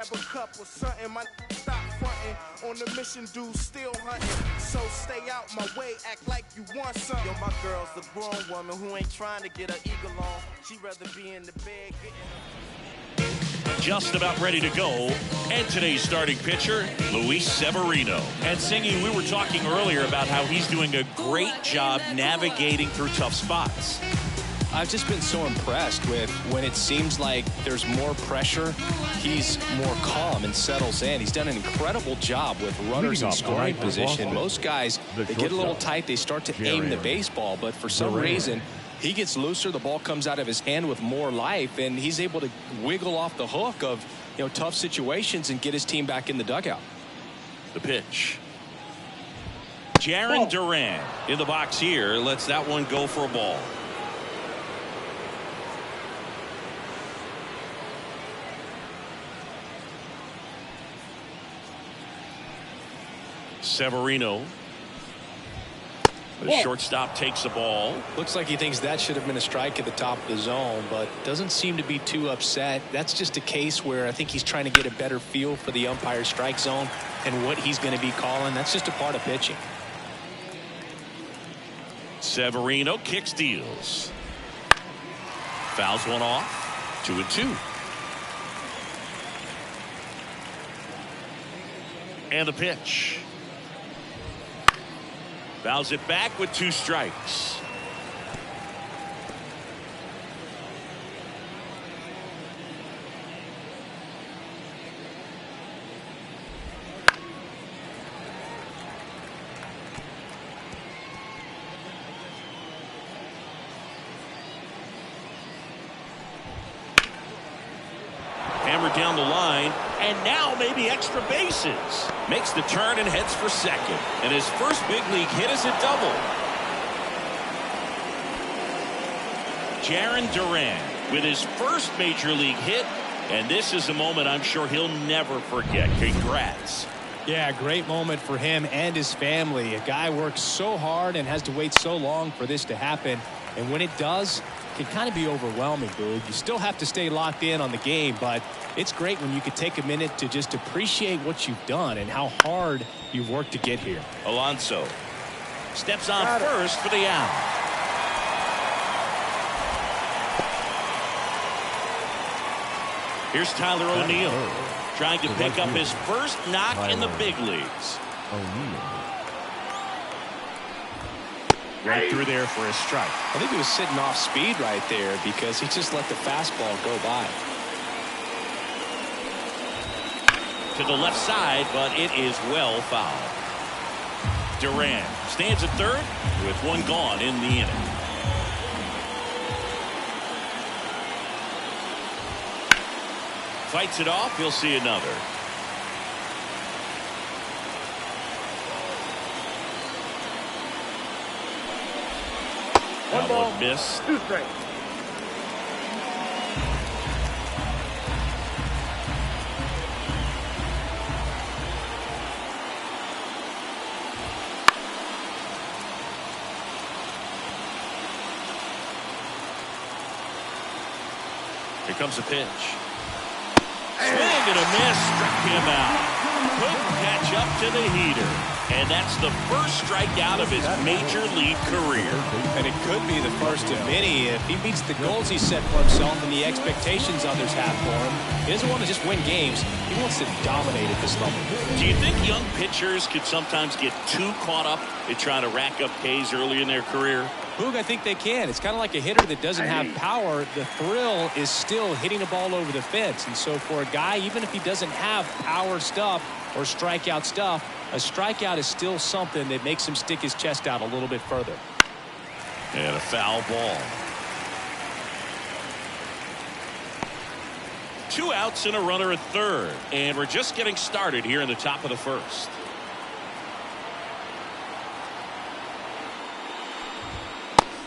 Grab a cup or something, my stop fronting. On the mission, dude, still hunting. So stay out my way, act like you want something. Yo, my girl's a grown woman who ain't trying to get her eagle on. She'd rather be in the bed getting... Just about ready to go. And today's starting pitcher, Luis Severino. And Singy, we were talking earlier about how he's doing a great job navigating through tough spots. I've just been so impressed with when it seems like there's more pressure, he's more calm and settles in. He's done an incredible job with runners in scoring position. Most guys, they get a little tight, they start to aim the baseball, but for some reason, he gets looser, the ball comes out of his hand with more life, and he's able to wiggle off the hook of, you know, tough situations and get his team back in the dugout. The pitch. Jarren Duran in the box here, lets that one go for a ball. Severino. The shortstop takes the ball. Looks like he thinks that should have been a strike at the top of the zone, but doesn't seem to be too upset. That's just a case where I think he's trying to get a better feel for the umpire's strike zone and what he's going to be calling. That's just a part of pitching. Severino kicks, deals. Fouls one off. 2-2. And the pitch. Fouls it back with 2 strikes. Hammered down the line, and now maybe extra bases. Makes the turn and heads for second. And his first big league hit is a double. Jarren Duran with his first major league hit. And this is a moment I'm sure he'll never forget. Congrats. Yeah, great moment for him and his family. A guy works so hard and has to wait so long for this to happen. And when it does, it can kind of be overwhelming, Boog. You still have to stay locked in on the game, but it's great when you can take a minute to just appreciate what you've done and how hard you've worked to get here. Alonso steps on first for the out. Here's Tyler O'Neill trying to pick up his first knock in the big leagues. Right through there for a strike. I think he was sitting off speed right there because he just let the fastball go by. To the left side, but it is well fouled. Duran stands at third with one gone in the inning. Fights it off. He'll see another. One ball, miss. 2 strikes. Here comes a pitch. Swing and a miss. Struck him out. Couldn't catch up to the heater. And that's the first strikeout of his major league career. And it could be the first of many if he meets the goals he set for himself and the expectations others have for him. He doesn't want to just win games. He wants to dominate at this level. Do you think young pitchers could sometimes get too caught up in trying to rack up Ks early in their career? Boog, I think they can. It's kind of like a hitter that doesn't have power. The thrill is still hitting a ball over the fence. And so for a guy, even if he doesn't have power stuff or strikeout stuff, a strikeout is still something that makes him stick his chest out a little bit further. And a foul ball. 2 outs and a runner at third. And we're just getting started here in the top of the first.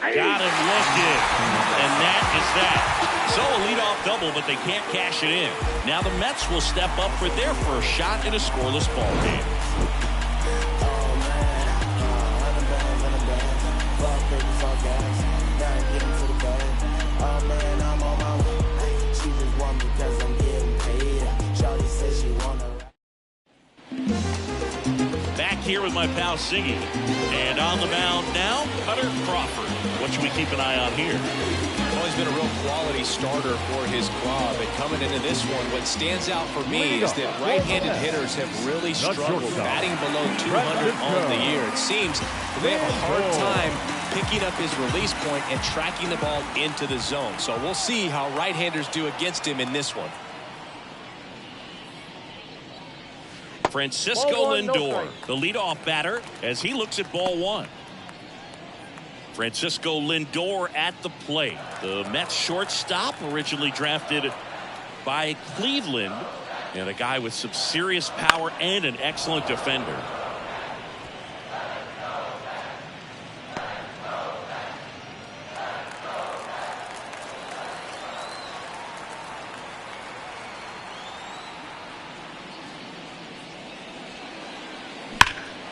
Got him looking. And that is that. So a leadoff double, but they can't cash it in. Now the Mets will step up for their first shot in a scoreless ball game. Oh man, I'm on my way. She just want me 'cause I'm getting paid. Shawty say here with my pal Siggy. And on the mound now, Cutter Crawford. What should we keep an eye on here? Well, he's been a real quality starter for his club. And coming into this one, what stands out for me is that right-handed hitters have really struggled batting below 200 on the year. It seems they have a hard time picking up his release point and tracking the ball into the zone. So we'll see how right-handers do against him in this one. Francisco Lindor, the leadoff batter, as he looks at ball one. Francisco Lindor at the plate. The Mets shortstop, originally drafted by Cleveland, and a guy with some serious power and an excellent defender.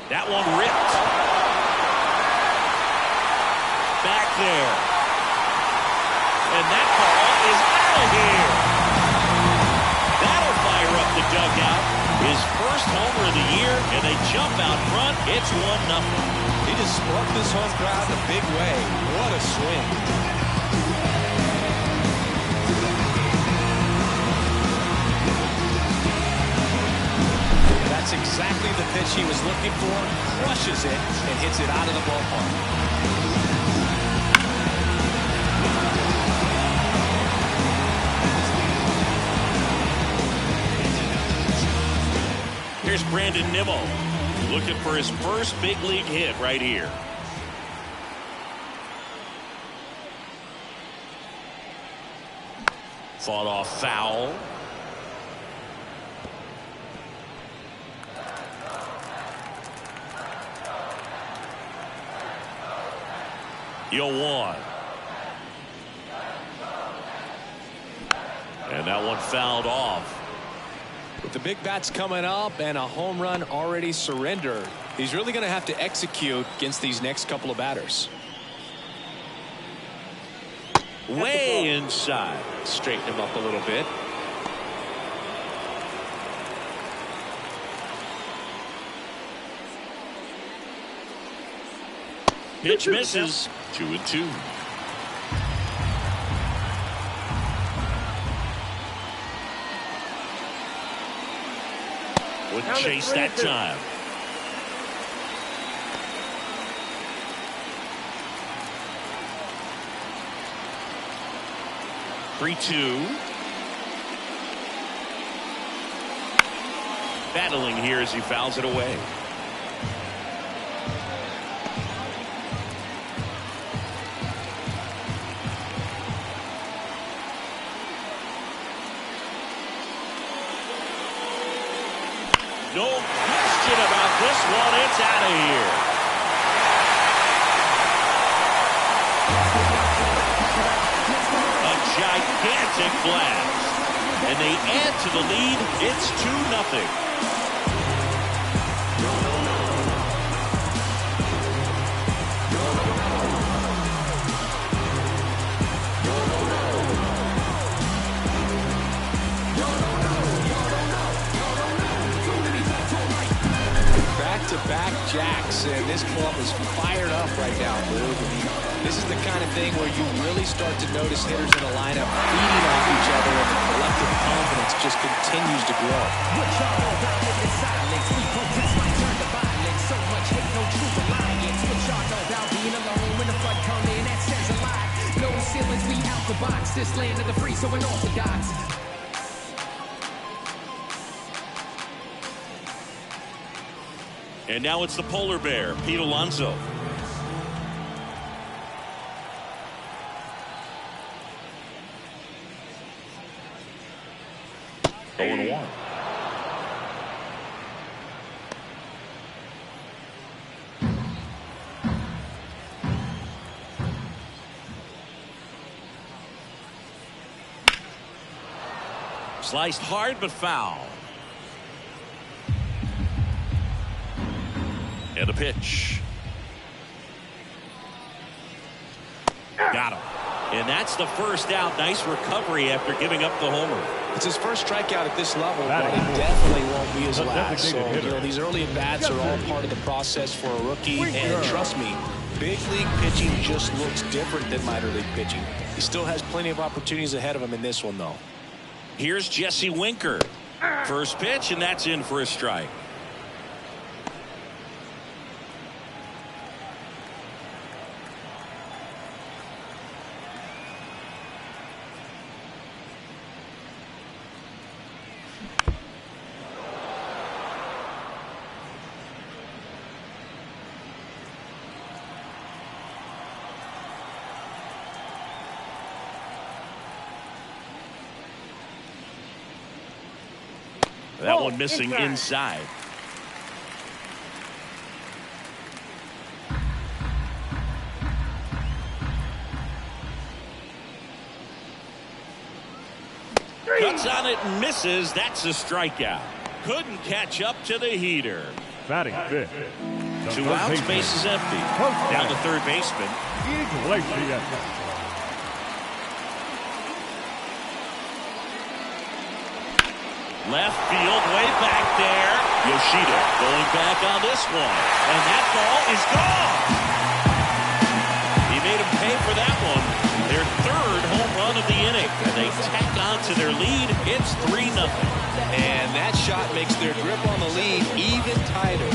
That one ripped. Back there. And that ball is out of here. That'll fire up the dugout. His first homer of the year, and they jump out front. It's 1-0. He just sparked this home crowd in a big way. What a swing. That's exactly the pitch he was looking for. Crushes it and hits it out of the ballpark. Here's Brandon Nimmo looking for his first big league hit right here. Fought off foul. Yo, one. And that one fouled off. With the big bats coming up and a home run already surrendered, he's really going to have to execute against these next couple of batters. Way inside. Straighten him up a little bit. Pitch misses. 2-2. Wouldn't chase that time. Three-two. Battling here as he fouls it away. No question about this one. It's out of here. A gigantic blast. And they add to the lead. It's 2-0. Back-to-back jacks, and this club is fired up right now, Blue. This is the kind of thing where you really start to notice hitters in a lineup feeding off each other, and the collective confidence just continues to grow. This land of the free, so unorthodox. And now it's the polar bear, Pete Alonso. Going 1. Sliced hard but foul. And a pitch. Got him. And that's the first out. Nice recovery after giving up the homer. It's his first strikeout at this level, but he definitely won't will be his last. So, these early at-bats are all part of the process for a rookie. And trust me, big league pitching just looks different than minor league pitching. He still has plenty of opportunities ahead of him in this one, though. Here's Jesse Winker. First pitch, and that's in for a strike. That one missing inside. Cuts on it and misses. That's a strikeout. Couldn't catch up to the heater. Batting fifth. 2 outs, base is empty. Down to third baseman. Left field, way back there. Yoshida going back on this one. And that ball is gone. He made him pay for that one. Their third home run of the inning. And they tack on to their lead. It's 3-0. And that shot makes their grip on the lead even tighter.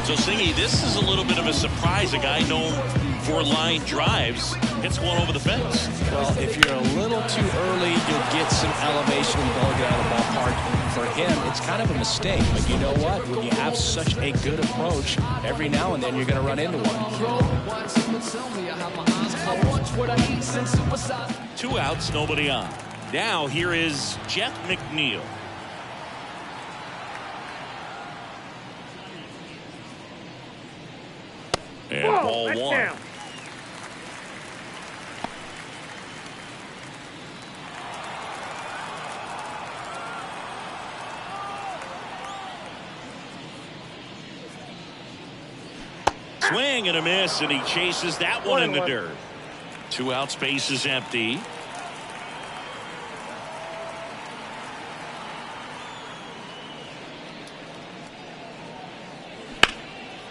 So, Singy, this is a little bit of a surprise. A guy known for line drives hits one over the fence. Well, if you're a little too early, you'll get some elevation and the ball get out of the ballpark. For him, it's kind of a mistake. But you know what? When you have such a good approach, every now and then you're going to run into one. 2 outs, nobody on. Now here is Jeff McNeil. And ball one. Swing and a miss, and he chases that one in the dirt. 2 outs, base is empty.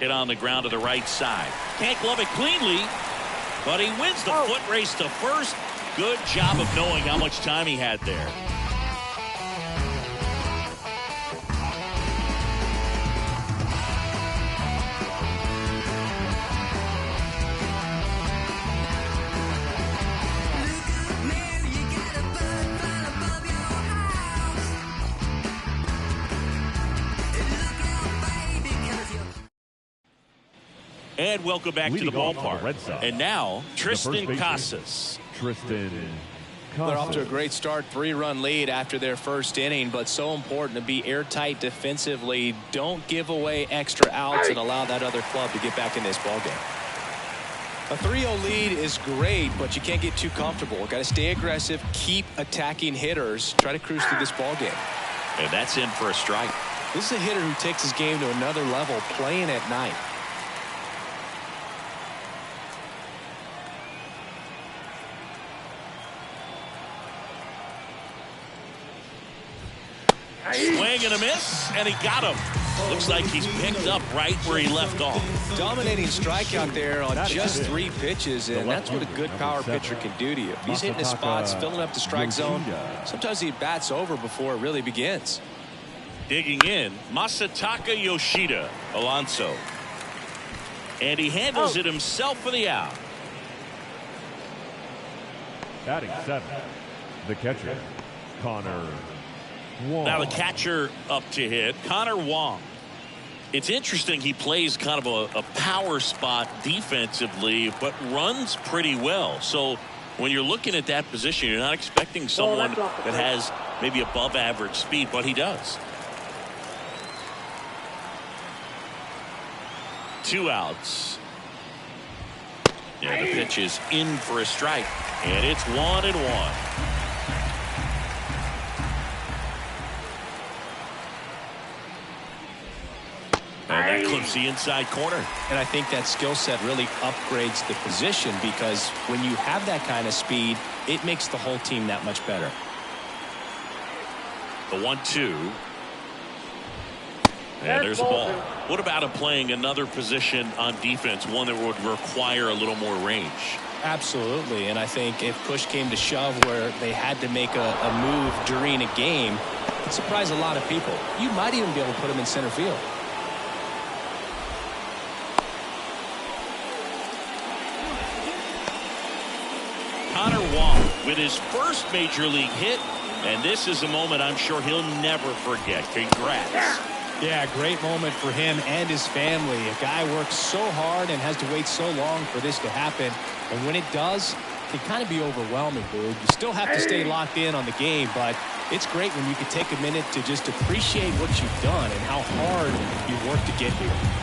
Hit on the ground to the right side. Can't glove it cleanly, but he wins the foot race to first. Good job of knowing how much time he had there. And welcome back to the ballpark. And now, Tristan Casas. They're off to a great start, 3-run lead after their first inning, but so important to be airtight defensively. Don't give away extra outs and allow that other club to get back in this ballgame. A 3-0 lead is great, but you can't get too comfortable. Got to stay aggressive, keep attacking hitters, try to cruise through this ballgame. And that's in for a strike. This is a hitter who takes his game to another level, playing at night. Swing and a miss, and he got him. Looks like he's picked up right where he left off. Dominating strikeout there on just 3 pitches, and that's what a good power pitcher can do to you. He's hitting his spots, filling up the strike zone. Sometimes he bats over before it really begins. Digging in, Masataka Yoshida, Alonso. And he handles it himself for the out. Batting 7th, the catcher, Connor Wong. Now the catcher up to hit, Connor Wong. It's interesting, he plays kind of a power spot defensively, but runs pretty well. So when you're looking at that position, you're not expecting someone that has maybe above average speed, but he does. 2 outs. Yeah, the pitch is in for a strike, and it's 1-1. And That clips the inside corner. And I think that skill set really upgrades the position, because when you have that kind of speed, it makes the whole team that much better. The 1-2. And there's the ball. What about him playing another position on defense, one that would require a little more range? Absolutely, and I think if push came to shove where they had to make a move during a game, it surprised a lot of people. You might even be able to put him in center field. Connor Wong with his first major league hit, and this is a moment I'm sure he'll never forget. Congrats. Yeah, great moment for him and his family. A guy works so hard and has to wait so long for this to happen. And when it does, it can kind of be overwhelming, dude. You still have to stay locked in on the game, but it's great when you can take a minute to just appreciate what you've done and how hard you've worked to get here.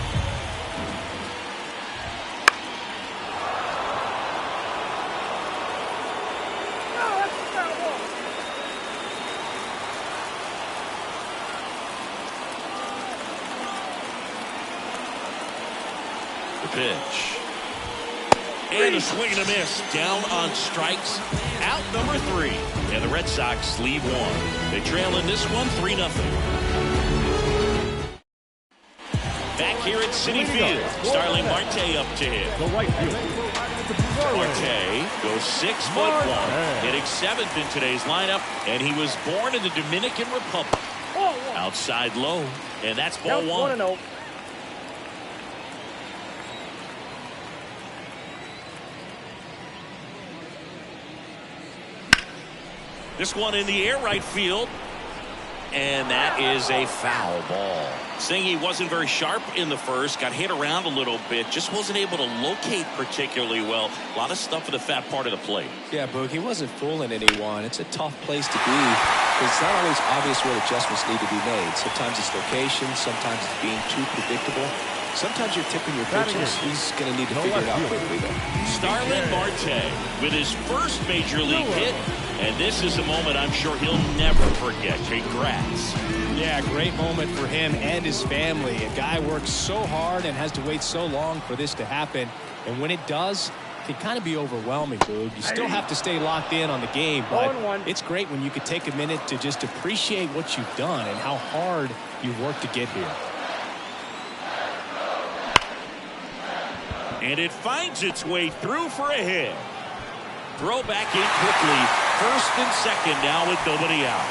Pitch. And a swing and a miss. Down on strikes. Out number 3. And the Red Sox lead one. They trail in this one 3-0. Back here at Citi Field. Starling Marte up to hit. The right field. Marte goes 6'1", hitting 7th in today's lineup, and he was born in the Dominican Republic. Outside low, and that's ball 1. This one in the air right field, and that is a foul ball. Singy wasn't very sharp in the first, got hit around a little bit, just wasn't able to locate particularly well. A lot of stuff in the fat part of the plate. Yeah, Boog, he wasn't fooling anyone. It's a tough place to be. It's not always obvious where adjustments need to be made. Sometimes it's location, sometimes it's being too predictable. Sometimes you're tipping your pitches. He's going to need to figure it out quickly, though. Starling Marte with his first major league hit, and this is a moment I'm sure he'll never forget. Congrats. Yeah, great moment for him and his family. A guy works so hard and has to wait so long for this to happen. And when it does, it can kind of be overwhelming, dude. You still have to stay locked in on the game, but it's great when you could take a minute to just appreciate what you've done and how hard you've worked to get here. And it finds its way through for a hit. Throw back in quickly. First and second now with nobody out.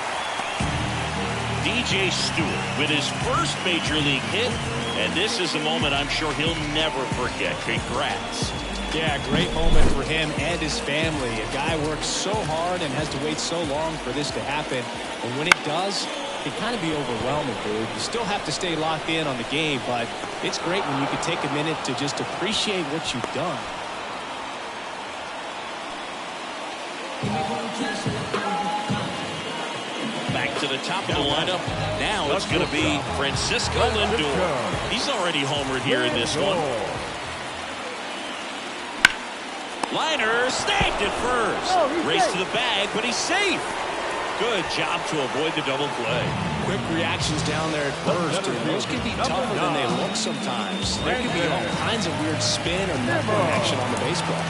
DJ Stewart with his first major league hit. And this is a moment I'm sure he'll never forget. Congrats. Yeah, great moment for him and his family. A guy works so hard and has to wait so long for this to happen. And when it does, it can kind of be overwhelming, dude. You still have to stay locked in on the game, but it's great when you can take a minute to just appreciate what you've done. Back to the top of the lineup. Now it's going to be Francisco Lindor. He's already homered here in this one. Liner snagged at first. Race to the bag, but he's safe. Good job to avoid the double play. Quick reactions down there at first, and those can be tougher than they look sometimes. There can be all kinds of weird spin or knuckle action on the baseball.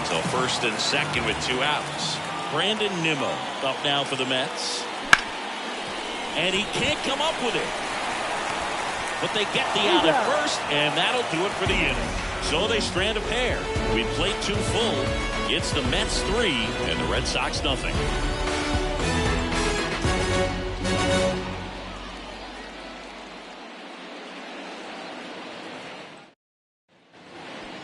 So first and second with 2 outs. Brandon Nimmo up now for the Mets. And he can't come up with it. But they get the out at first, and that'll do it for the inning. So they strand a pair. We played 2 full. It's the Mets 3 and the Red Sox nothing.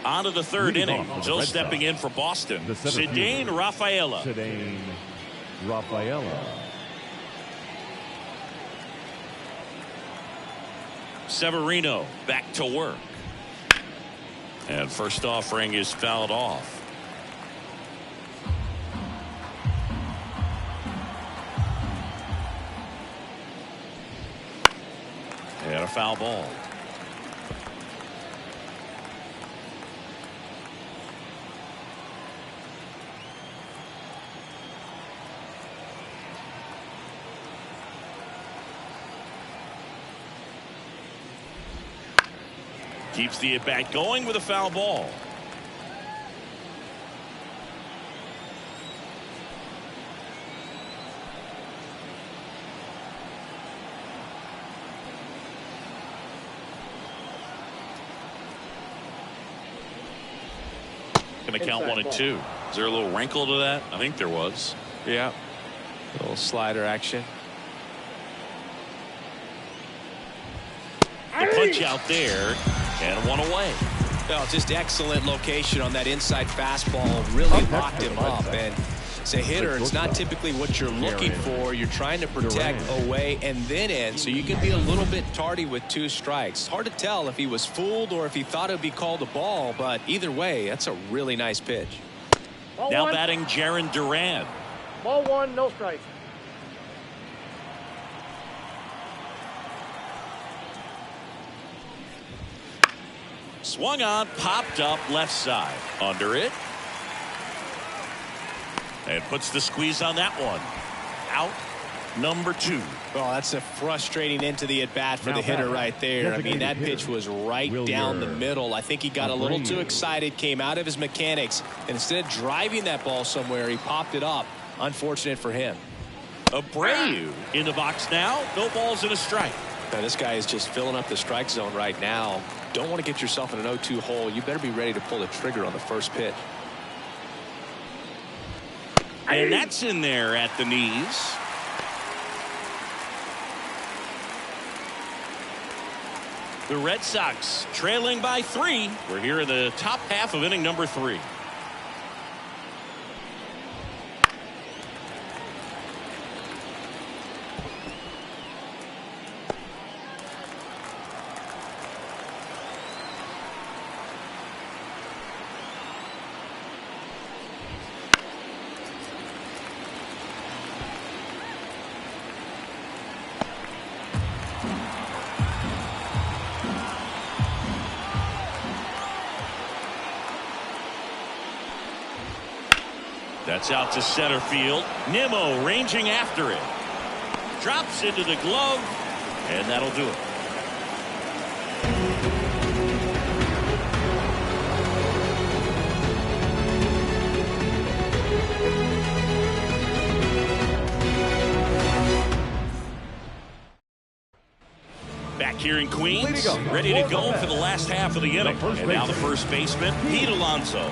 On to the third inning. Still stepping in for Boston. Cedane Rafaela. Cedane Rafaela. Severino back to work. And first offering is fouled off. And a foul ball. keeps the at-bat going with a foul ball. Going to count 1-2. Is there a little wrinkle to that? I think there was. Yeah. A little slider action. The punch out there, and one away. Well, just excellent location on that inside fastball. Really locked him up. And as a hitter, it's not typically what you're looking for. You're trying to protect away and then in, so you can be a little bit tardy with 2 strikes. Hard to tell if he was fooled or if he thought it would be called a ball, but either way, that's a really nice pitch. Now batting Jaron Duran. Ball 1, no strikes. Swung on, popped up left side. Under it. And puts the squeeze on that one. Out number 2. Well, that's a frustrating into the at-bat for the hitter right there. I mean, that pitch was right down the middle. I think he got a little too excited, came out of his mechanics, and instead of driving that ball somewhere, he popped it up. Unfortunate for him. Abreu in the box now. No balls and a strike. Now, this guy is just filling up the strike zone right now. Don't want to get yourself in an 0-2 hole. You better be ready to pull the trigger on the first pitch. And that's in there at the knees. The Red Sox trailing by 3. We're here in the top half of inning number 3. That's out to center field. Nimmo ranging after it. Drops into the glove, and that'll do it. Back here in Queens, ready to go for the last half of the inning. And now the first baseman, Pete Alonso.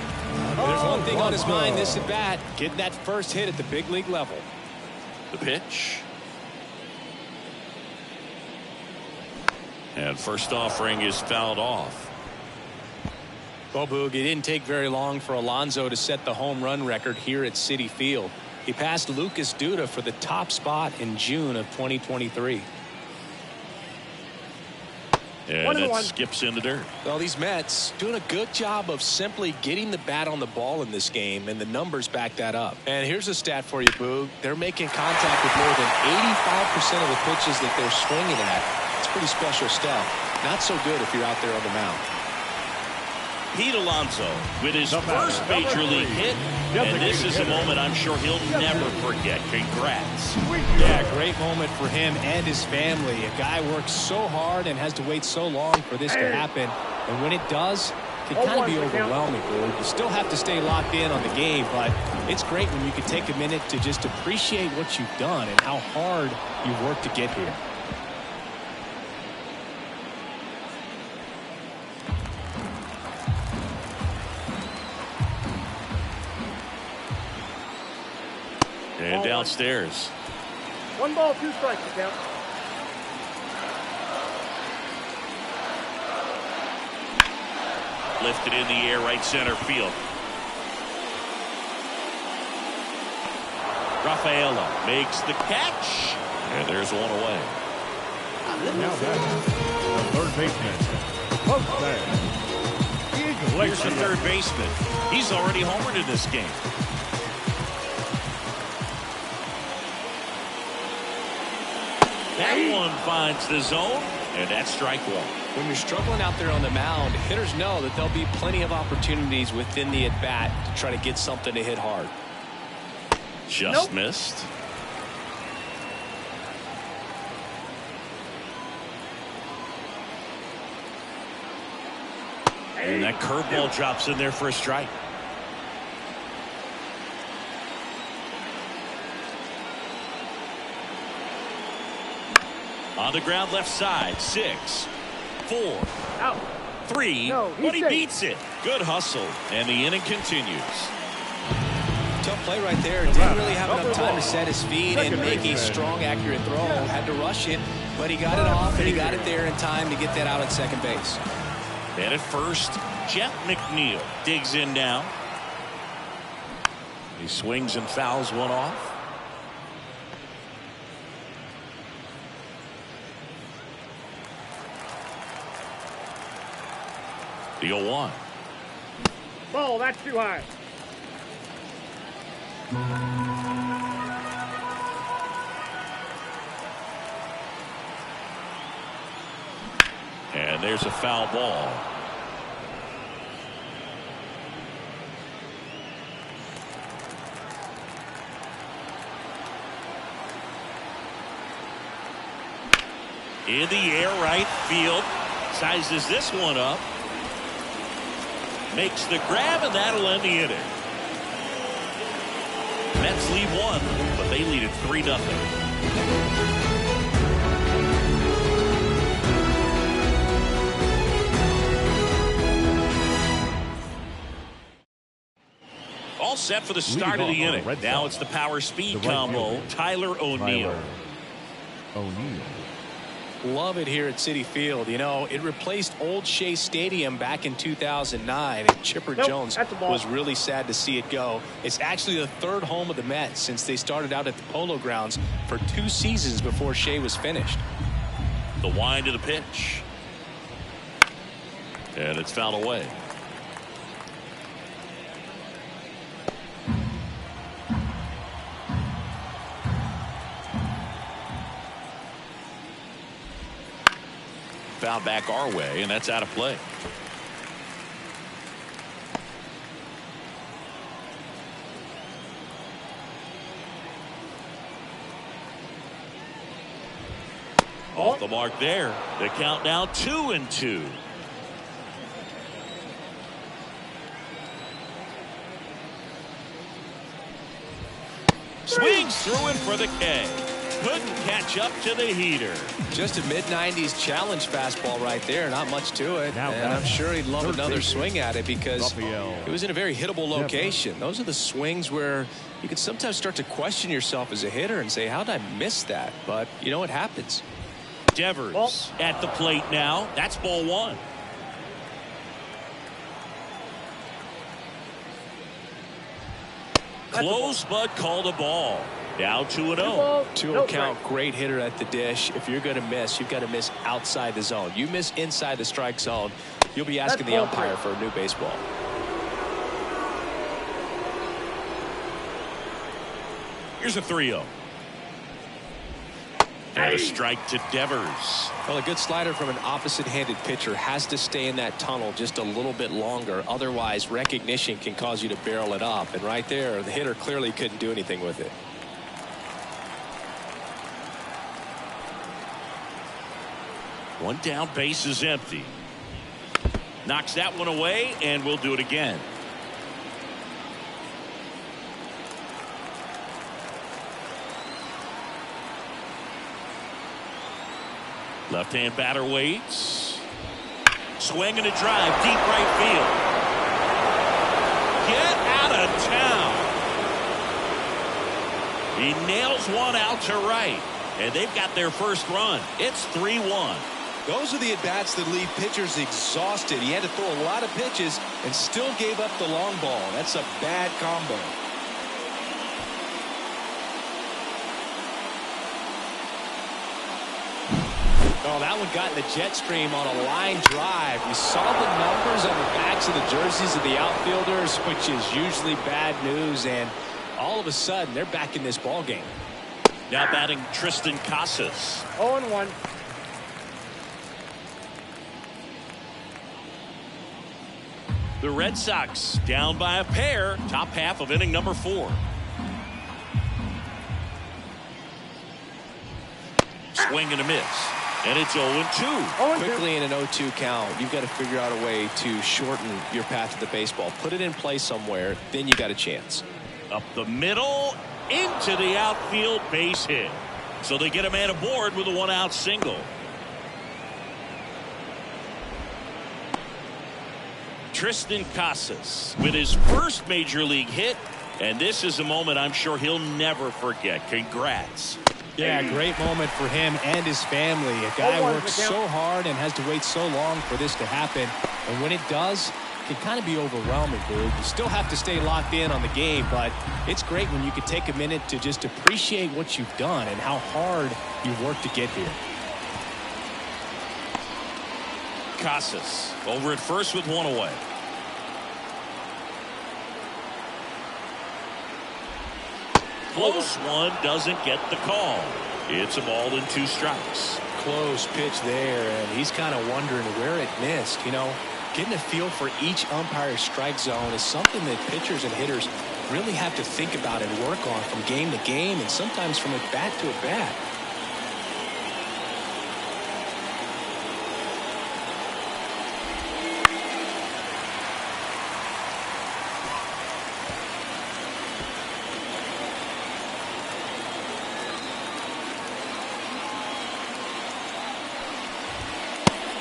There's one thing on his mind this at bat, getting that first hit at the big league level. The pitch. And first offering is fouled off. Well, Boog, it didn't take very long for Alonso to set the home run record here at Citi Field. He passed Lucas Duda for the top spot in June of 2023. And it skips in the dirt. Well, these Mets doing a good job of simply getting the bat on the ball in this game, and the numbers back that up. And here's a stat for you, Boog. They're making contact with more than 85% of the pitches that they're swinging at. It's pretty special stuff. Not so good if you're out there on the mound. Pete Alonso with his first major league hit, and this is a moment I'm sure he'll never forget. Congrats. Yeah, great moment for him and his family. A guy works so hard and has to wait so long for this to happen, and when it does, it can kind of be overwhelming. You still have to stay locked in on the game, but it's great when you can take a minute to just appreciate what you've done and how hard you've worked to get here. And downstairs. 1 ball, 2 strikes to count. Lifted in the air, right center field. Rafaela makes the catch, and there's one away. Now that's the third baseman. Here's the third baseman. He's already homered in this game. That one finds the zone, and that's strike 1. When you're struggling out there on the mound, hitters know that there'll be plenty of opportunities within the at-bat to try to get something to hit hard. Just missed. And that curveball drops in there for a strike. On the ground left side. 6, 4, Out. 3, No, but he safe. beats it. Good hustle, and the inning continues. Tough play right there. Didn't really have enough time to set his feet and make a strong, accurate throw. Had to rush it, but he got it off, and he got it there in time to get that out at second base. And at first, Jeff McNeil digs in now. He swings and fouls one off. The 0-1. Ball, that's too high. And there's a foul ball. In the air, right field. Sizes this one up. Makes the grab, and that'll end the inning. Mets lead 1, but they lead it 3-0. All set for the start of the inning. Now it's the power speed combo. Tyler O'Neill. Love it here at Citi Field. You know, it replaced Old Shea Stadium back in 2009, and Chipper Jones was really sad to see it go. It's actually the third home of the Mets since they started out at the Polo Grounds for 2 seasons before Shea was finished. The wind of the pitch. And it's fouled away. Foul back our way, and that's out of play. Off the mark there. The count now 2-2. Swings through it for the K. Couldn't catch up to the heater. Just a mid-90s challenge fastball right there. Not much to it. And I'm sure he'd love another swing at it because it was in a very hittable location. Those are the swings where you can sometimes start to question yourself as a hitter and say, how did I miss that? But, you know, it happens. Devers at the plate now. That's ball 1. Close, but called a ball. Now 2-0. 2-0 count. Great hitter at the dish. If you're going to miss, you've got to miss outside the zone. You miss inside the strike zone, you'll be asking the umpire for a new baseball. Here's a 3-0. And a strike to Devers. Well, a good slider from an opposite-handed pitcher has to stay in that tunnel just a little bit longer. Otherwise, recognition can cause you to barrel it up. And right there, the hitter clearly couldn't do anything with it. One down, base is empty. Knocks that one away, and we'll do it again. Left-hand batter waits. Swing and a drive, deep right field. Get out of town. He nails one out to right, and they've got their first run. It's 3-1. Those are the at-bats that leave pitchers exhausted. He had to throw a lot of pitches and still gave up the long ball. That's a bad combo. Oh, that one got in the jet stream on a line drive. You saw the numbers on the backs of the jerseys of the outfielders, which is usually bad news, and all of a sudden they're back in this ball game. Now batting Tristan Casas. 0-1. The Red Sox down by a pair, top half of inning number 4. Swing and a miss. And it's 0-2. Quickly in an 0-2 count, you've got to figure out a way to shorten your path to the baseball. Put it in play somewhere, then you got a chance. Up the middle, into the outfield, base hit. So they get a man aboard with a one-out single. Tristan Casas with his first major league hit, and this is a moment I'm sure he'll never forget. Congrats. Yeah, great moment for him and his family. A guy works so hard and has to wait so long for this to happen, and when it does, it can kind of be overwhelming, dude. You still have to stay locked in on the game, but it's great when you can take a minute to just appreciate what you've done and how hard you've worked to get here. Casas over at first with one away. Close one, doesn't get the call. It's a ball and 2 strikes. Close pitch there, and he's kind of wondering where it missed. You know, getting a feel for each umpire's strike zone is something that pitchers and hitters really have to think about and work on from game to game, and sometimes from at bat to at bat.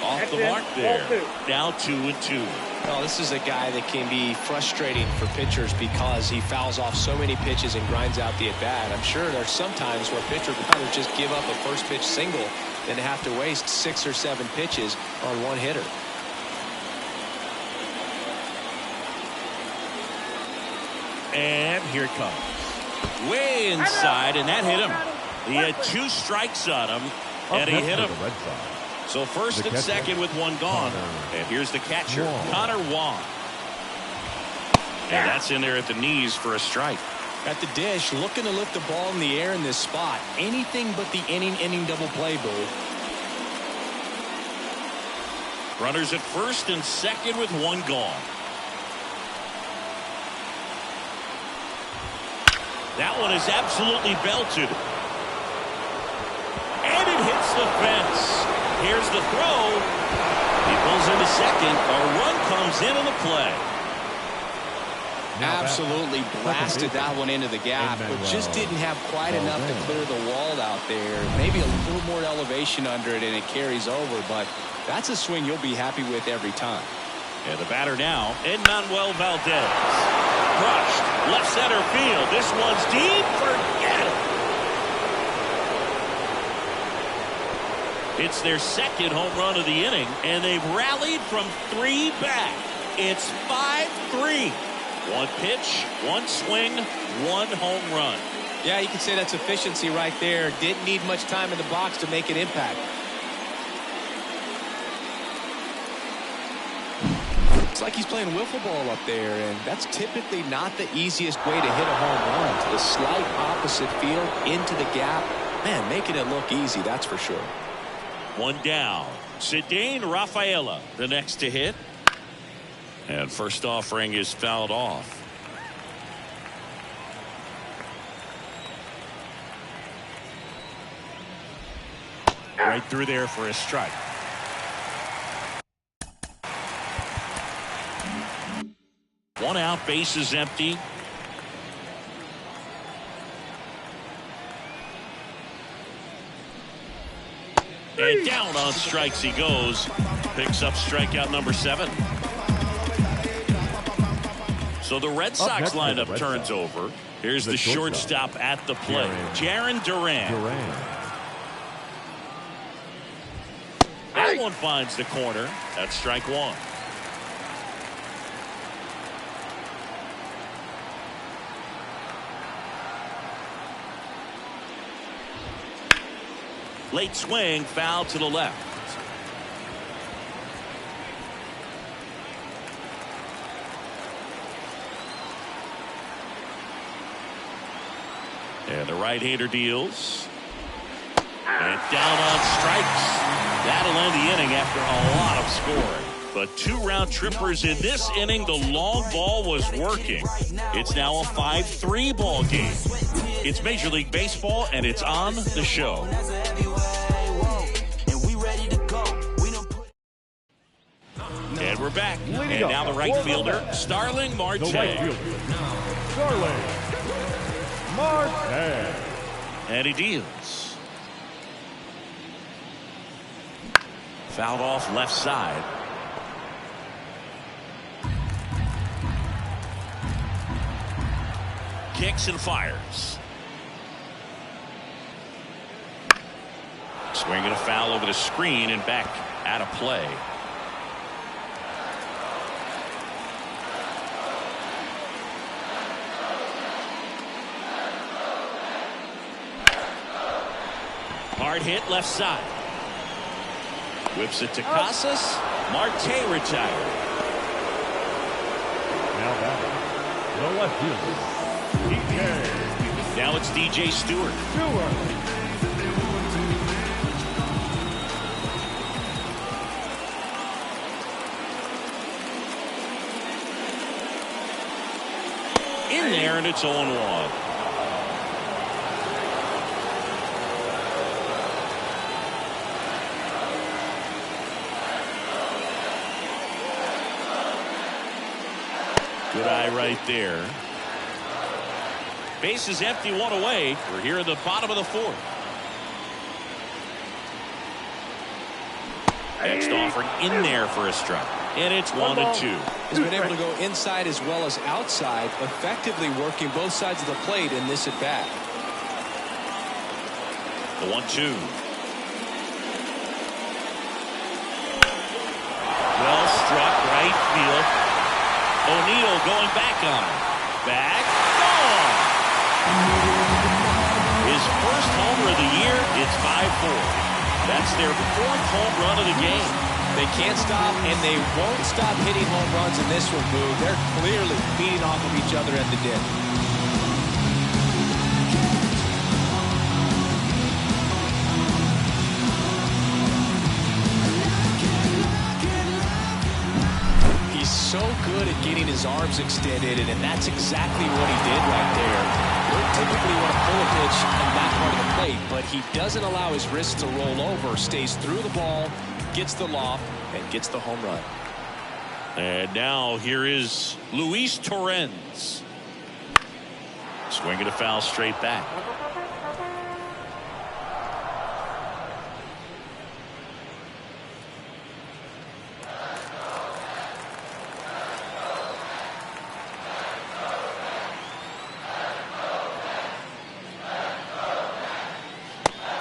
Off the mark there. Now 2-2. Well, this is a guy that can be frustrating for pitchers because he fouls off so many pitches and grinds out the at-bat. I'm sure there's some times where pitchers would rather just give up a first pitch single than to have to waste 6 or 7 pitches on one hitter. And here it comes. Way inside, and that hit him. He had 2 strikes on him, and he hit him. So first and second with one gone. And here's the catcher, Connor Wong. And that's in there at the knees for a strike. At the dish, looking to lift the ball in the air in this spot. Anything but the inning double play, Boo. Runners at first and second with one gone. That one is absolutely belted. And it hits the fence. Here's the throw. He pulls into second. A run comes into the play. Absolutely blasted that one into the gap, but just didn't have quite enough to clear the wall out there. Maybe a little more elevation under it, and it carries over, but that's a swing you'll be happy with every time. And the batter now, Manuel Valdez. Crushed. Left center field. This one's deep. Forget it. It's their second home run of the inning, and they've rallied from 3 back. It's 5-3. 1 pitch, 1 swing, 1 home run. Yeah, you can say that's efficiency right there. Didn't need much time in the box to make an impact. It's like he's playing wiffle ball up there, and that's typically not the easiest way to hit a home run. To the slight opposite field, into the gap. Man, making it look easy, that's for sure. 1 down. Cedane Rafaela, the next to hit. And first offering is fouled off. Right through there for a strike. One out, base is empty. And down on strikes he goes. Picks up strikeout number 7. So the Red Sox lineup turns over. Here's the shortstop at the plate, Jarren Duran. That one finds the corner. That's strike 1. Late swing, foul to the left. And the right-hander deals. And down on strikes. That'll end the inning after a lot of scoring. But 2 round trippers in this inning. The long ball was working. It's now a 5-3 ball game. It's Major League Baseball, and it's on the show. We're back. Leading And up now the right for the fielder, left. Starling Marte. The right fielder, Starling Marte. And he deals. Fouled off left side. Kicks and fires. Swinging a foul over the screen and back out of play. Hard hit left side. Whips it to Casas. Marte retired. Now batting, the left fielder, DJ Now it's DJ Stewart. Stewart. In there, and it's 0-1. Good eye right there. Base is empty, one away. We're here in the bottom of the fourth. Next offering in there for a strike. And it's 1-2. He's been able to go inside as well as outside, effectively working both sides of the plate in this at bat. The 1-2. Well struck right field. O'Neill going back on it. Back. Gone. His first homer of the year. It's 5-4. That's their fourth home run of the game. They can't stop, and they won't stop hitting home runs in this one, Boo. They're clearly feeding off of each other at the dip. He's so good at getting his arms extended, and that's exactly what he did right there. You typically want to pull a pitch in that part of the plate, but he doesn't allow his wrists to roll over, stays through the ball, gets the loft, and gets the home run. And now here is Luis Torrens. Swinging a foul straight back.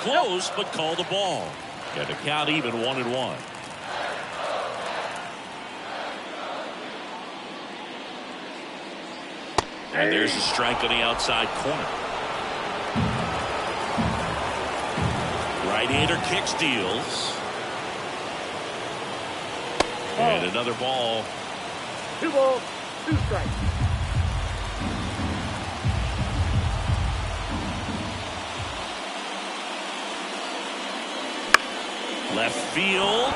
Close, but call the ball. Got the count even 1-1. And there's a strike on the outside corner. Right-hander kicks, deals. And another ball. 2 balls, 2 strikes. Left field.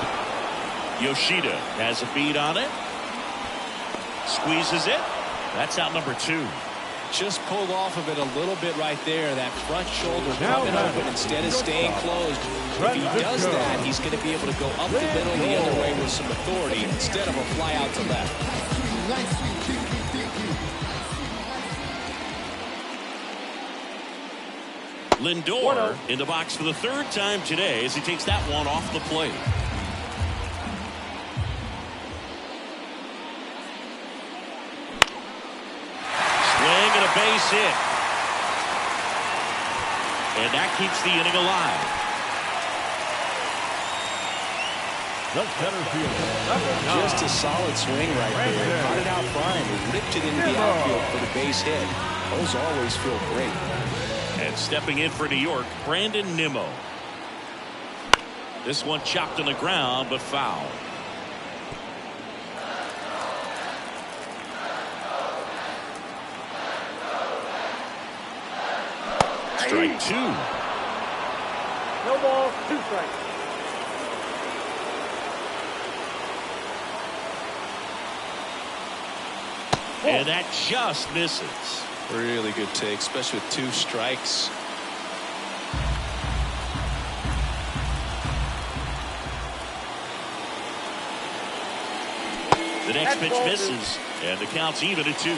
Yoshida has a beat on it. Squeezes it. That's out number 2. Just pulled off of it a little bit right there. That front shoulder coming open instead of staying closed. If he does that, he's going to be able to go up the middle the other way with some authority instead of a fly out to left. Lindor in the box for the third time today as he takes that one off the plate. Swing and a base hit. And that keeps the inning alive. The center fielder. Just a solid swing right there. Caught it out fine. He ripped it into the outfield for the base hit. Those always feel great. And stepping in for New York, Brandon Nimmo. This one chopped on the ground, but foul. Strike 2. No balls, 2 strikes. And that just misses. Really good take, especially with 2 strikes. The next pitch misses, and the count's even at 2.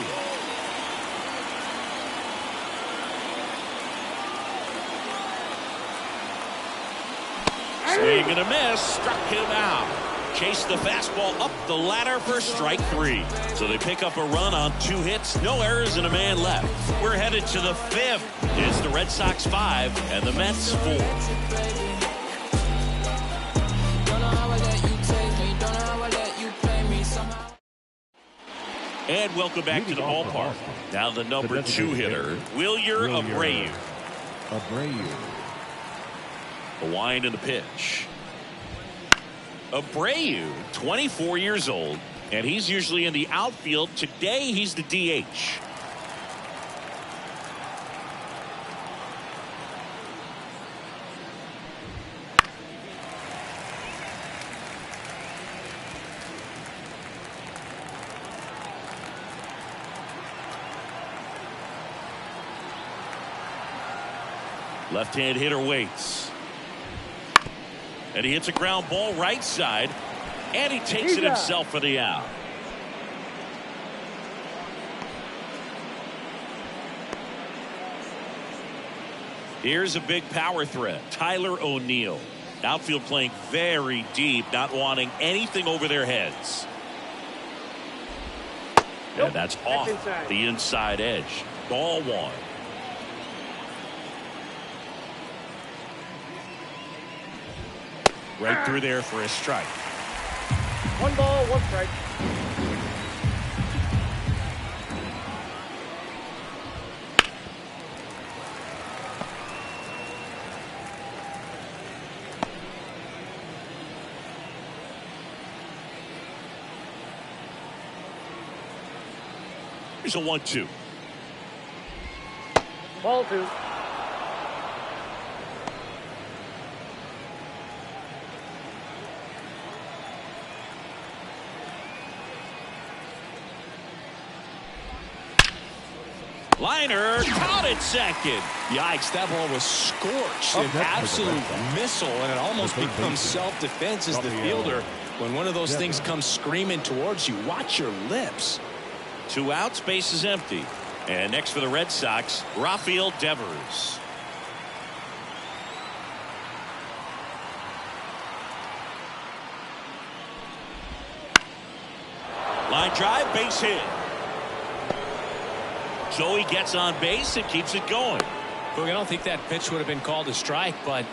Swing and a miss, struck him out. Chased the fastball up the ladder for strike 3. So they pick up a run on 2 hits, no errors, and a man left. We're headed to the 5th. It's the Red Sox 5 and the Mets 4. And welcome back to the ballpark. Now the number 2 hitter, Wilyer Abreu. The wind and the pitch. Abreu, 24 years old, and he's usually in the outfield. Today, he's the DH. Left-hand hitter waits. And he hits a ground ball right side. And he takes it himself for the out. Here's a big power threat. Tyler O'Neill. Outfield playing very deep, not wanting anything over their heads. And that's off the inside edge. Ball 1. Right through there for a strike. 1 ball, 1 strike. Here's a 1-2. Ball 2. Liner caught at second. Yikes, that ball was scorched. An absolute missile, and it almost becomes self-defense as the fielder. When one of those things comes screaming towards you, watch your lips. 2 outs, base is empty. And next for the Red Sox, Rafael Devers. Line drive, base hit. So he gets on base and keeps it going. Look, I don't think that pitch would have been called a strike, but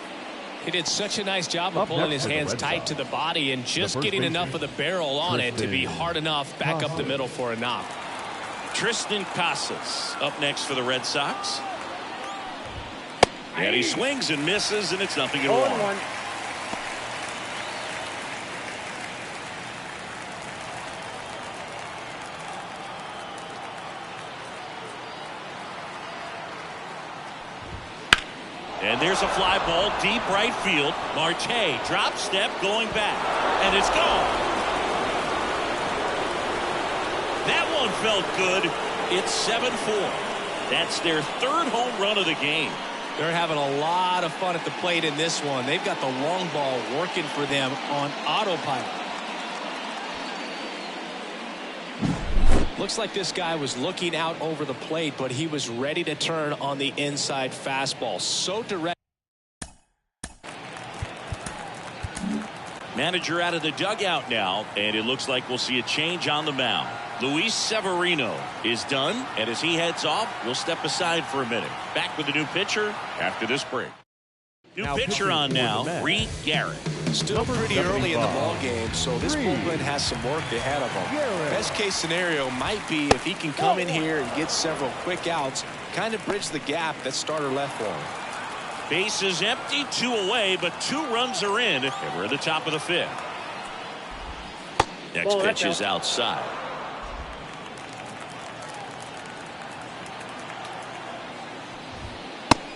he did such a nice job of pulling his hands tight to the body and just getting enough of the barrel on it to be hard enough back up the middle for a knock. Tristan Casas up next for the Red Sox. And he swings and misses, and it's 0-1. And there's a fly ball deep right field. Marte drop step going back. And it's gone. That one felt good. It's 7-4. That's their 3rd home run of the game. They're having a lot of fun at the plate in this one. They've got the long ball working for them on autopilot. Looks like this guy was looking out over the plate, but he was ready to turn on the inside fastball. So direct. Manager out of the dugout now, and it looks like we'll see a change on the mound. Luis Severino is done, and as he heads off, we'll step aside for a minute. Back with a new pitcher after this break. New pitcher on now, Reed Garrett. Still pretty early in the ball game, so this bullpen has some work ahead of him. Best case scenario might be if he can come in here and get several quick outs, kind of bridge the gap that starter left for him. Base is empty, 2 away, but 2 runs are in, and we're at the top of the 5th. Next pitch is outside.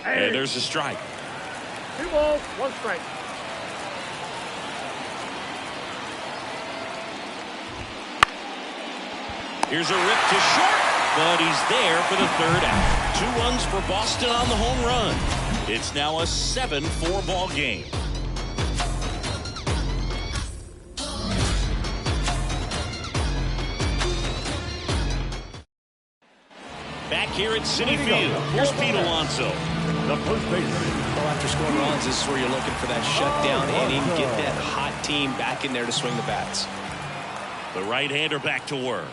And there's a strike. 2 balls, 1 strike. Here's a rip to short, but he's there for the 3rd out. 2 runs for Boston on the home run. It's now a 7-4 ball game. Back here at Citi Field, here's Pete Alonso. The first baseman. Well, after scoring runs, this is where you're looking for that shutdown inning. Get that hot team back in there to swing the bats. The right-hander back to work.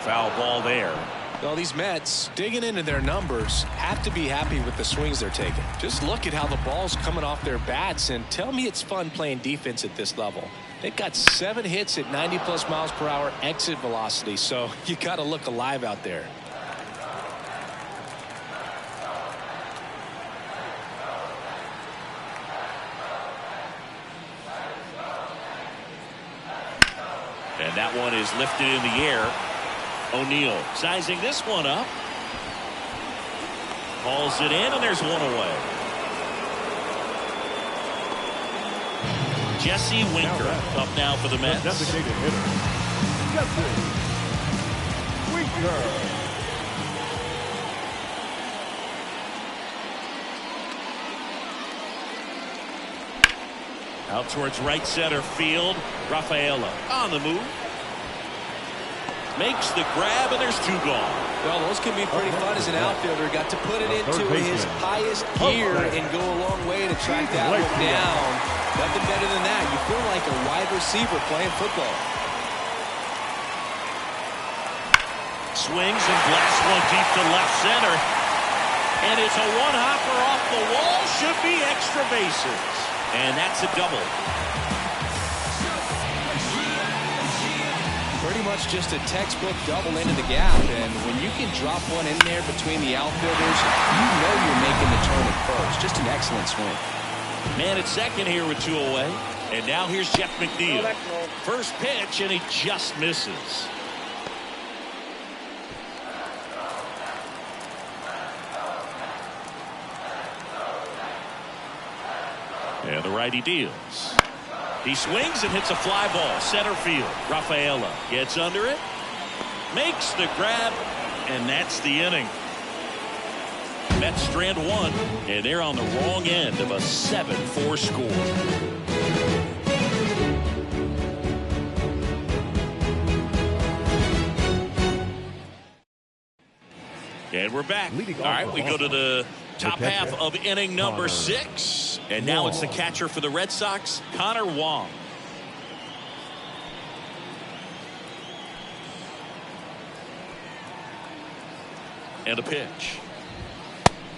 Foul ball there. Well, these Mets, digging into their numbers, have to be happy with the swings they're taking. Just look at how the ball's coming off their bats, and tell me it's fun playing defense at this level. They've got 7 hits at 90+ miles per hour exit velocity, so you got to look alive out there. And that one is lifted in the air. O'Neill sizing this one up. Hauls it in, and there's one away. Jesse Winker up now for the Mets. The designated hitter, Jesse Winker. Out towards right center field. Rafaela on the move. Makes the grab, and there's 2 gone. Well, those can be pretty fun as an outfielder. Got to put it into his highest gear and go a long way to track that one down. Nothing better than that. You feel like a wide receiver playing football. Swings and blasts one deep to left center. And it's a one-hopper off the wall. Should be extra bases. And that's a double. Pretty much just a textbook double into the gap, and when you can drop one in there between the outfielders, you know you're making the turn at first. Just an excellent swing. Man at second here with 2 away. And now here's Jeff McNeil. First pitch, and he just misses. And the righty deals. He swings and hits a fly ball. Center field. Rafaela gets under it. Makes the grab. And that's the inning. Mets strand 1. And they're on the wrong end of a 7-4 score. And we're back. All right, we go to the top half of inning number 6. And now it's the catcher for the Red Sox, Connor Wong. And a pitch.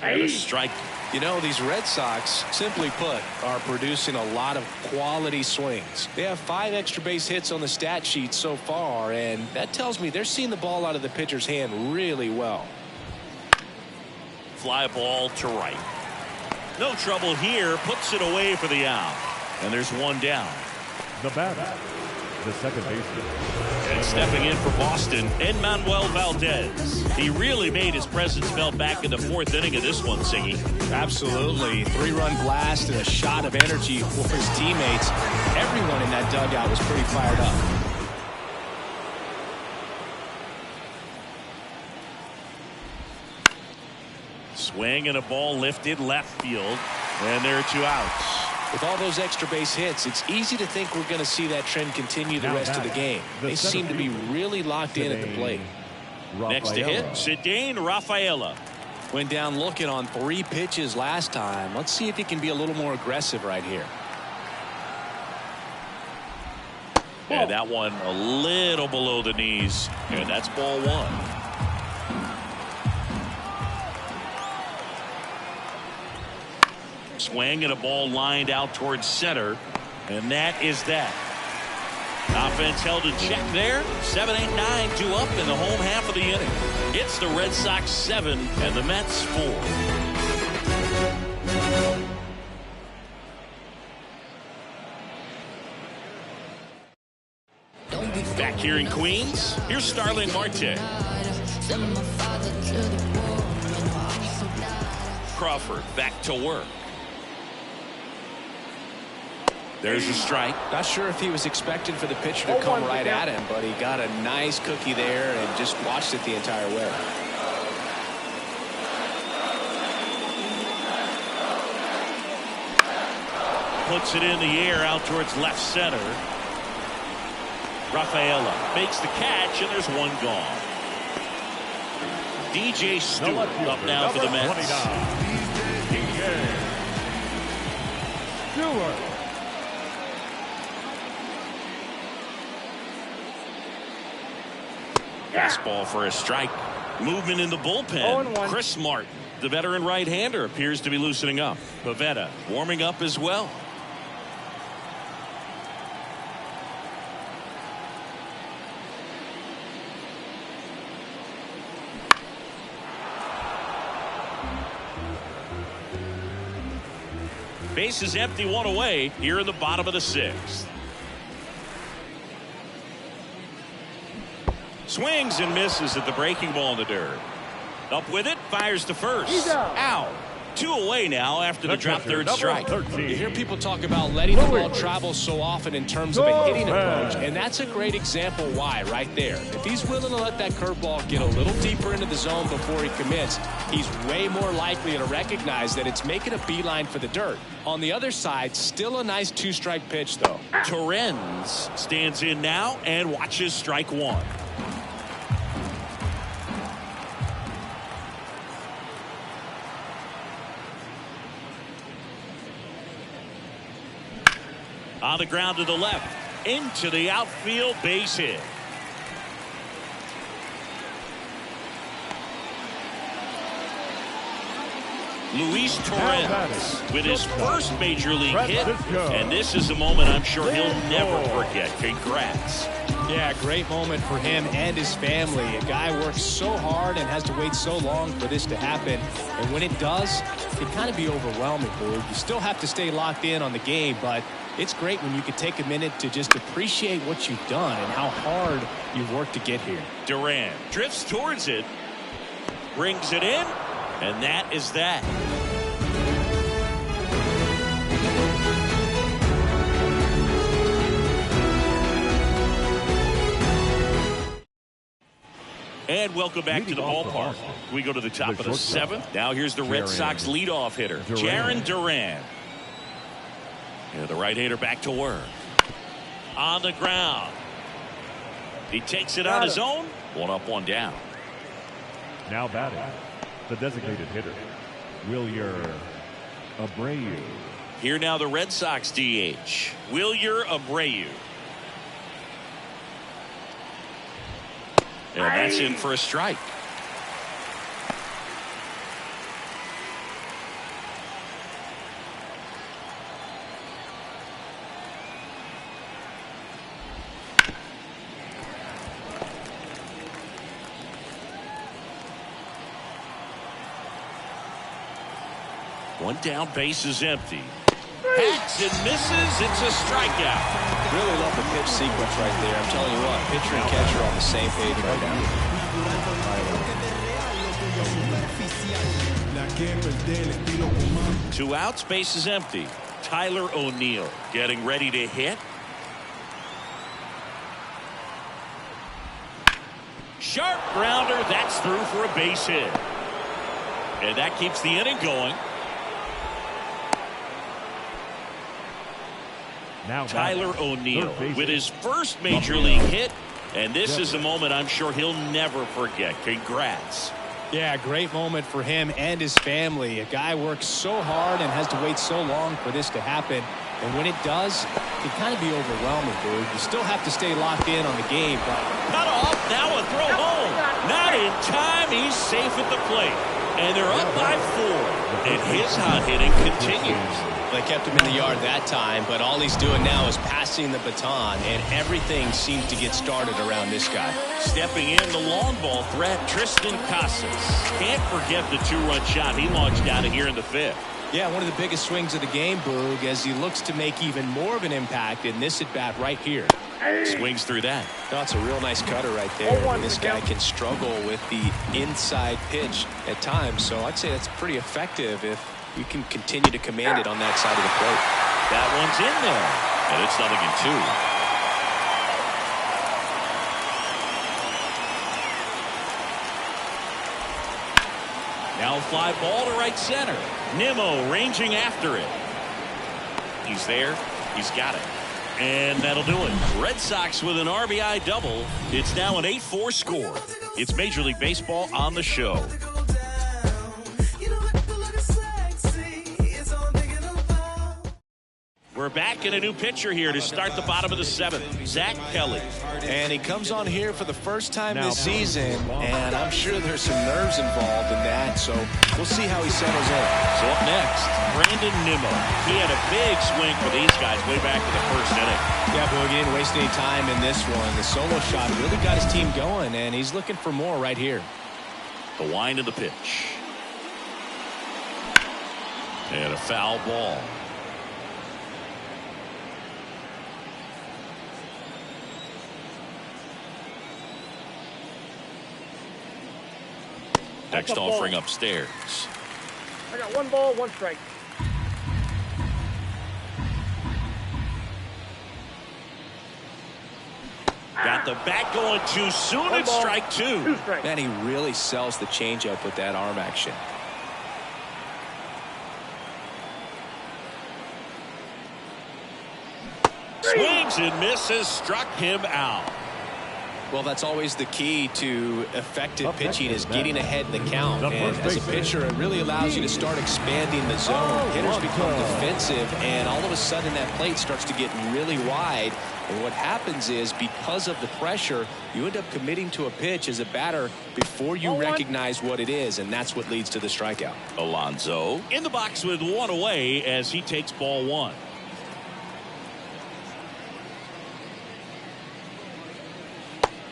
And a strike. You know, these Red Sox, simply put, are producing a lot of quality swings. They have 5 extra base hits on the stat sheet so far, and that tells me they're seeing the ball out of the pitcher's hand really well. Fly ball to right. No trouble here. Puts it away for the out. And there's 1 down. The batter, the second baseman. And stepping in for Boston, Enmanuel Valdez. He really made his presence felt back in the 4th inning of this one, Singy. Absolutely. 3-run blast and a shot of energy for his teammates. Everyone in that dugout was pretty fired up. Swing and a ball lifted left field. And there are 2 outs. With all those extra base hits, it's easy to think we're going to see that trend continue the rest of the game. They seem to be really locked in at the plate. Next to hit, Cedane Rafaela. Went down looking on 3 pitches last time. Let's see if he can be a little more aggressive right here. And that one a little below the knees. And that's ball 1. Swing and a ball lined out towards center. And that is that. Offense held in check there. 7, 8, 9, 2 up in the home half of the inning. It's the Red Sox 7 and the Mets 4. Back here in Queens, here's Starling Marte. Crawford back to work. There's a strike. Not sure if he was expecting for the pitcher to come right at him, but he got a nice cookie there and just watched it the entire way. Puts it in the air out towards left center. Rafaela makes the catch, and there's one gone. DJ Stewart up now for the Mets. Stewart. Fastball for a strike. Movement in the bullpen. 0-1. Chris Martin, the veteran right-hander, appears to be loosening up. Pivetta warming up as well. Base is empty, one away here in the bottom of the 6th. Swings and misses at the breaking ball in the dirt. Up with it, fires to first. Out. 2 away now after the drop third strike. You hear people talk about letting the ball travel so often in terms of a hitting approach, and that's a great example why right there. If he's willing to let that curveball get a little deeper into the zone before he commits, he's way more likely to recognize that it's making a beeline for the dirt. On the other side, still a nice 2-strike pitch, though. Torrens stands in now and watches strike 1. On the ground to the left, into the outfield, base hit. Luis Torrens with his first major league hit, and this is a moment I'm sure he'll never forget. Congrats. Yeah, great moment for him and his family. A guy works so hard and has to wait so long for this to happen. And when it does, it can kind of be overwhelming, Boog. You still have to stay locked in on the game, but it's great when you can take a minute to just appreciate what you've done and how hard you've worked to get here. Duran drifts towards it, brings it in, and that is that. And welcome back to the ballpark. We go to the top of the 7th. Now here's the Red Sox leadoff hitter, Jarren Duran. Yeah, the right-hander back to work. On the ground. He takes it on his own. 1 up, 1 down. Now batting, the designated hitter, Wilyer Abreu. Here now the Red Sox DH, Wilyer Abreu. And that's in for a strike. One down, base is empty. Hacks and misses. It's a strikeout. Really love the pitch sequence right there. I'm telling you what, pitcher and catcher are on the same page right now. 2 outs, base is empty. Tyler O'Neill getting ready to hit. Sharp grounder. That's through for a base hit. And that keeps the inning going. Now Tyler O'Neill with his first major league hit, and this is a moment I'm sure he'll never forget. Congrats. Yeah, great moment for him and his family. A guy works so hard and has to wait so long for this to happen, and when it does, it can kind of be overwhelming, dude. You still have to stay locked in on the game. But cut off, now a throw home. Not in time. He's safe at the plate, and they're up by 4, and his hot hitting continues. They kept him in the yard that time, but all he's doing now is passing the baton, and everything seems to get started around this guy. Stepping in, the long ball threat, Tristan Casas. Can't forget the 2-run shot he launched out of here in the 5th. Yeah, one of the biggest swings of the game, Boog, as he looks to make even more of an impact in this at-bat right here. Swings through that. That's a real nice cutter right there. This guy can struggle with the inside pitch at times, so I'd say that's pretty effective if you can continue to command it on that side of the plate. That one's in there, and it's 0-2. Now fly ball to right center. Nimmo ranging after it. He's there. He's got it. And that'll do it. Red Sox with an RBI double. It's now an 8-4 score. It's Major League Baseball on the show. We're back in a new pitcher here to start the bottom of the 7th. Zach Kelly. And he comes on here for the first time this season, and I'm sure there's some nerves involved in that, so we'll see how he settles in. So up next, Brandon Nimmo. He had a big swing for these guys way back in the first inning. Yeah, but he didn't waste any time in this one. The solo shot really got his team going, and he's looking for more right here. The wind of the pitch. And a foul ball. Next offering upstairs. I got 1 ball, 1 strike. Got the bat going too soon. It's strike 2. 2 strikes. Man, he really sells the changeup with that arm action. Swings and misses. Struck him out. Well, that's always the key to effective pitching is getting ahead in the count. And as a pitcher, it really allows you to start expanding the zone. Hitters become defensive, and all of a sudden that plate starts to get really wide. And what happens is, because of the pressure, you end up committing to a pitch as a batter before you recognize what it is, and that's what leads to the strikeout. Alonso in the box with 1 away as he takes ball 1.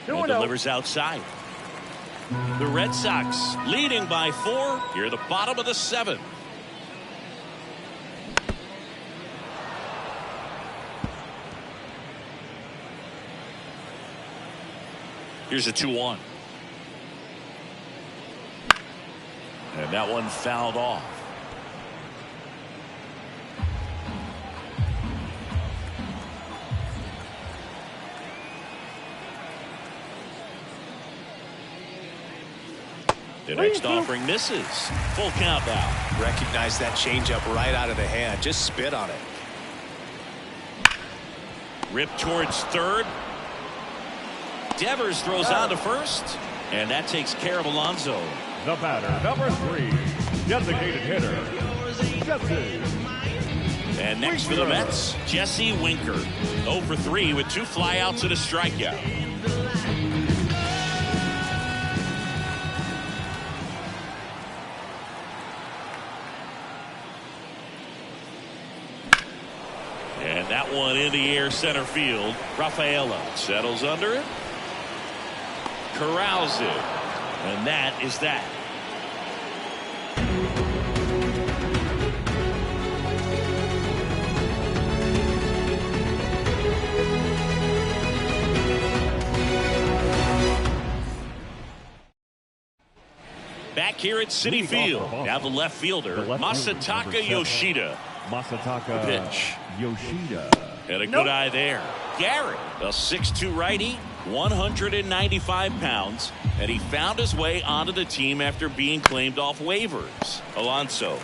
And delivers outside. The Red Sox leading by 4 here at the bottom of the 7th. Here's a 2-1. And that one fouled off. The next offering misses. Full count now. Recognize that changeup right out of the hand. Just spit on it. Ripped towards third. Devers throws on to first. And that takes care of Alonso. The batter, number 3, designated hitter, Jesse. And next for the Mets, Jesse Winker. 0 for 3 with 2 flyouts and a strikeout. And that one in the air center field. Rafaela settles under it. Corrals it. And that is that. Back here at Citi Field. Now the left fielder, Masataka Yoshida. Masataka Pitch. Yoshida. And a good eye there. Garrett, a 6'2 righty, 195 pounds, and he found his way onto the team after being claimed off waivers. Alonso.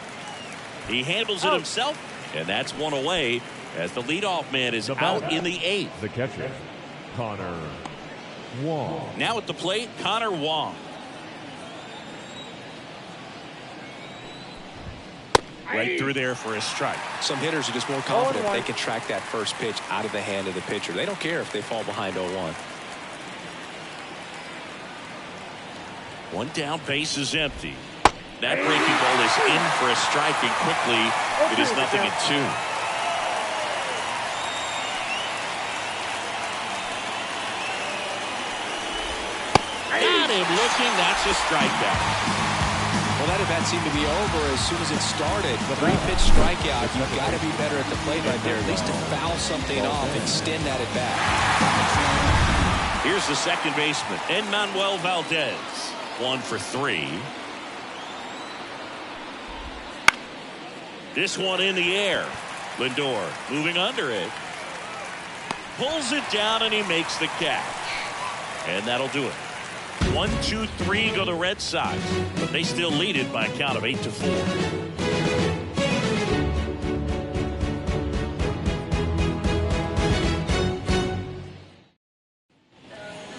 He handles it himself, and that's 1 away as the leadoff man is out in the 8th. The catcher, Connor Wong. Now at the plate, Connor Wong. Right through there for a strike. Some hitters are just more confident if they can track that first pitch out of the hand of the pitcher. They don't care if they fall behind 0-1. 1 down, base is empty. That breaking ball is in for a strike, and quickly it is 0-2. Got him looking. That's a strikeout. Well, that at-bat seemed to be over as soon as it started. The 3-pitch strikeout, you've got to be better at the plate right there, at least to foul something off, extend that at-bat. Here's the second baseman, Enmanuel Valdez. 1 for 3. This one in the air. Lindor moving under it. Pulls it down, and he makes the catch. And that'll do it. 1, 2, 3 go the Red Sox, but they still lead it by a count of 8-4.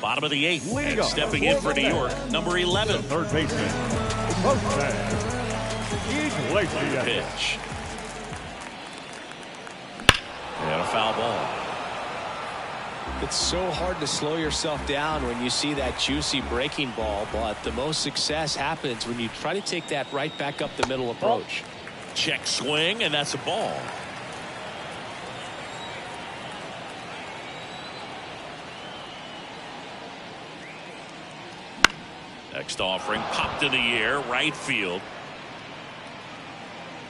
Bottom of the 8th. Leading And up stepping in for the New York, number 11. Third baseman, Pitch. And a foul ball. It's so hard to slow yourself down when you see that juicy breaking ball, but the most success happens when you try to take that right back up the middle approach. Check swing, and that's a ball. Next offering popped in the air, right field.